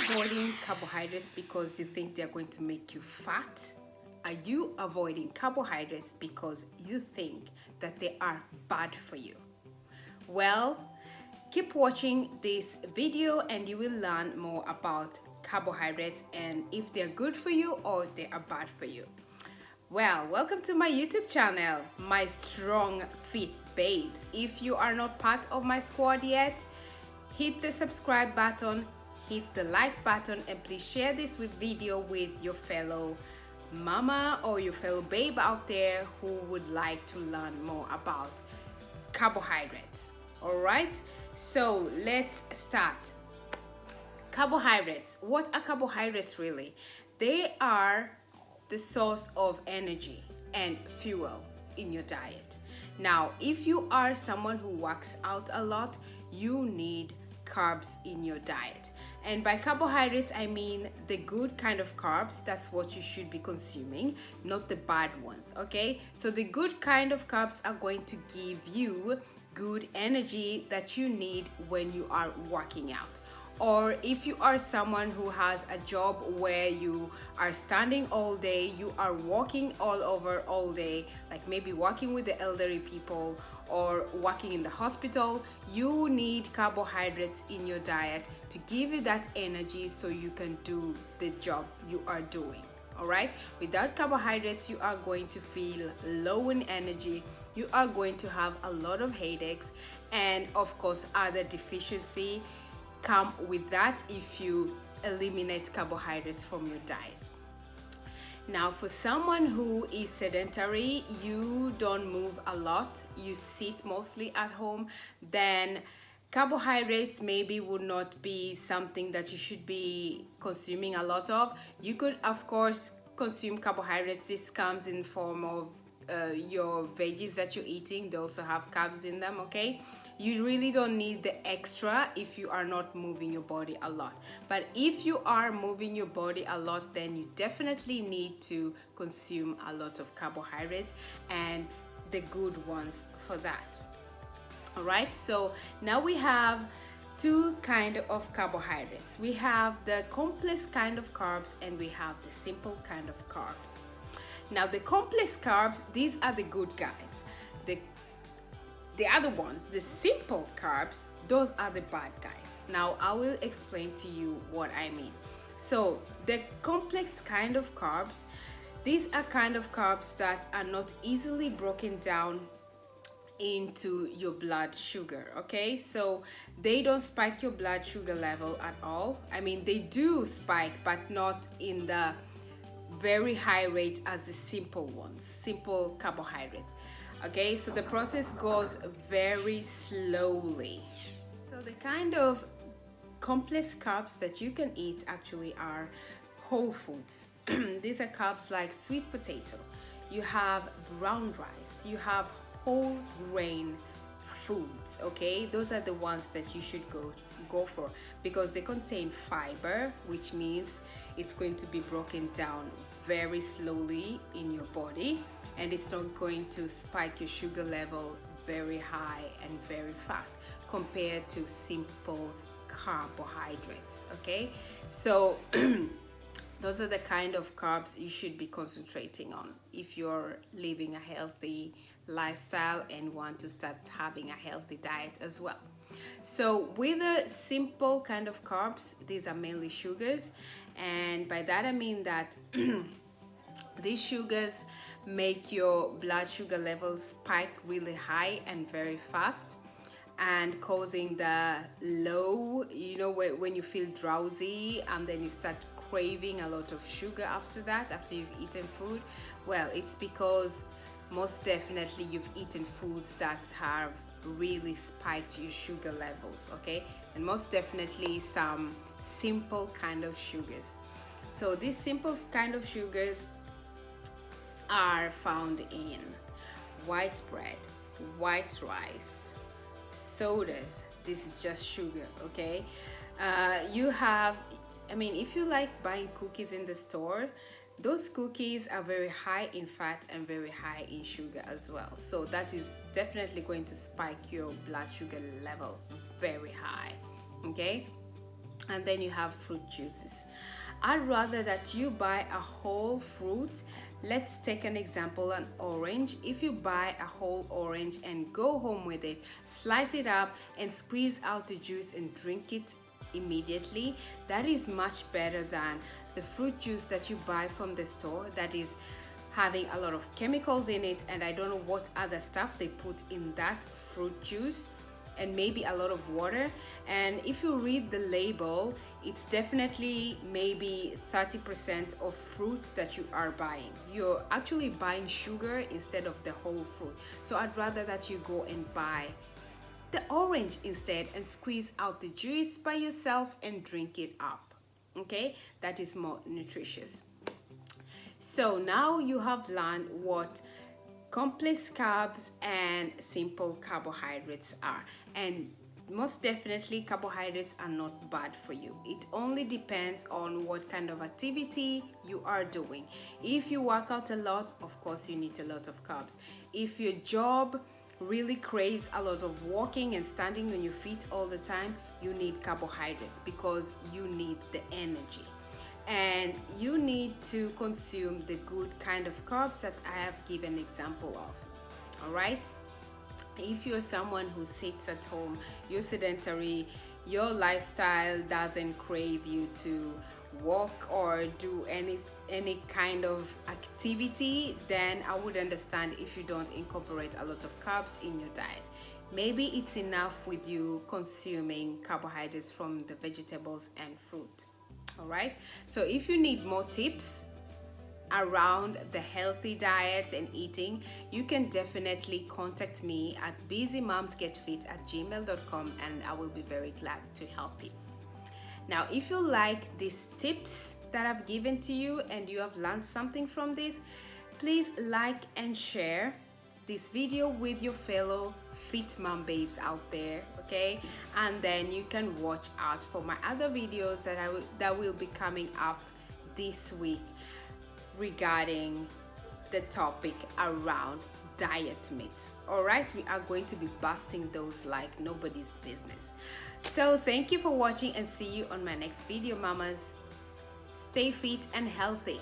avoiding carbohydrates because you think they're going to make you fat? Are you avoiding carbohydrates because you think that they are bad for you? Well, keep watching this video and you will learn more about carbohydrates and if they're good for you or they are bad for you. Well, welcome to my YouTube channel, my strong fit babes. If you are not part of my squad yet, hit the subscribe button, hit the like button, and please share this video with your fellow mama or your fellow babe out there who would like to learn more about carbohydrates. All right, so let's start. Carbohydrates. What are carbohydrates really? They are the source of energy and fuel in your diet. Now, if you are someone who works out a lot, you need carbs in your diet. And by carbohydrates, I mean the good kind of carbs. That's what you should be consuming, not the bad ones, okay? So the good kind of carbs are going to give you good energy that you need when you are working out. Or if you are someone who has a job where you are standing all day, you are walking all over all day, like maybe working with the elderly people or working in the hospital, you need carbohydrates in your diet to give you that energy so you can do the job you are doing. All right, without carbohydrates, you are going to feel low in energy, you are going to have a lot of headaches, and of course other deficiency come with that if you eliminate carbohydrates from your diet. Now, for someone who is sedentary, you don't move a lot, you sit mostly at home, then carbohydrates maybe would not be something that you should be consuming a lot of. You could of course consume carbohydrates. This comes in form of your veggies that you're eating. They also have carbs in them, okay? You really don't need the extra if you are not moving your body a lot. But if you are moving your body a lot, then you definitely need to consume a lot of carbohydrates and the good ones for that. All right, so now we have two kind of carbohydrates. We have the complex kind of carbs and we have the simple kind of carbs. Now the complex carbs, these are the good guys. The other ones, the simple carbs, those are the bad guys. Now I will explain to you what I mean. So the complex kind of carbs, these are kind of carbs that are not easily broken down into your blood sugar, okay? So they don't spike your blood sugar level at all. I mean, they do spike, but not in the very high rate as the simple ones, simple carbohydrates. Okay, so the process goes very slowly. So the kind of complex carbs that you can eat actually are whole foods. These are carbs like sweet potato, you have brown rice, you have whole grain foods, okay? Those are the ones that you should go for because they contain fiber, which means it's going to be broken down very slowly in your body and it's not going to spike your sugar level very high and very fast compared to simple carbohydrates, okay? So those are the kind of carbs you should be concentrating on if you're living a healthy lifestyle and want to start having a healthy diet as well. So with the simple kind of carbs, these are mainly sugars, and by that I mean that these sugars make your blood sugar levels spike really high and very fast and causing the low, you know, when you feel drowsy and then you start craving a lot of sugar after that, after you've eaten food. Well, it's because most definitely you've eaten foods that have really spiked your sugar levels, okay? And most definitely some simple kind of sugars. So these simple kind of sugars are found in white bread, white rice, sodas. This is just sugar, okay? You have, I mean, if you like buying cookies in the store, those cookies are very high in fat and very high in sugar as well. So that is definitely going to spike your blood sugar level very high, okay? and then you have fruit juices. I'd rather that you buy a whole fruit. Let's take an example, an orange. If you buy a whole orange and go home with it, slice it up and squeeze out the juice and drink it immediately, that is much better than the fruit juice that you buy from the store that is having a lot of chemicals in it, and I don't know what other stuff they put in that fruit juice, and maybe a lot of water. And if you read the label, it's definitely maybe 30% of fruits that you are buying. You're actually buying sugar instead of the whole fruit. So I'd rather that you go and buy the orange instead and squeeze out the juice by yourself and drink it up. Okay, that is more nutritious. So now you have learned what complex carbs and simple carbohydrates are, and most definitely carbohydrates are not bad for you. It only depends on what kind of activity you are doing. If you work out a lot, of course you need a lot of carbs. If your job really craves a lot of walking and standing on your feet all the time, you need carbohydrates because you need the energy. And you need to consume the good kind of carbs that I have given example of. All right, if you're someone who sits at home, you're sedentary, your lifestyle doesn't crave you to walk or do any kind of activity, then I would understand if you don't incorporate a lot of carbs in your diet. Maybe it's enough with you consuming carbohydrates from the vegetables and fruit. All right, so if you need more tips around the healthy diet and eating, you can definitely contact me at busymomsgetfit@gmail.com, and I will be very glad to help you. Now, if you like these tips that I've given to you and you have learned something from this, please like and share this video with your fellow fit mom babes out there, okay? And then you can watch out for my other videos that will be coming up this week regarding the topic around diet myths. All right, we are going to be busting those like nobody's business. So thank you for watching, and see you on my next video, mamas. Stay fit and healthy.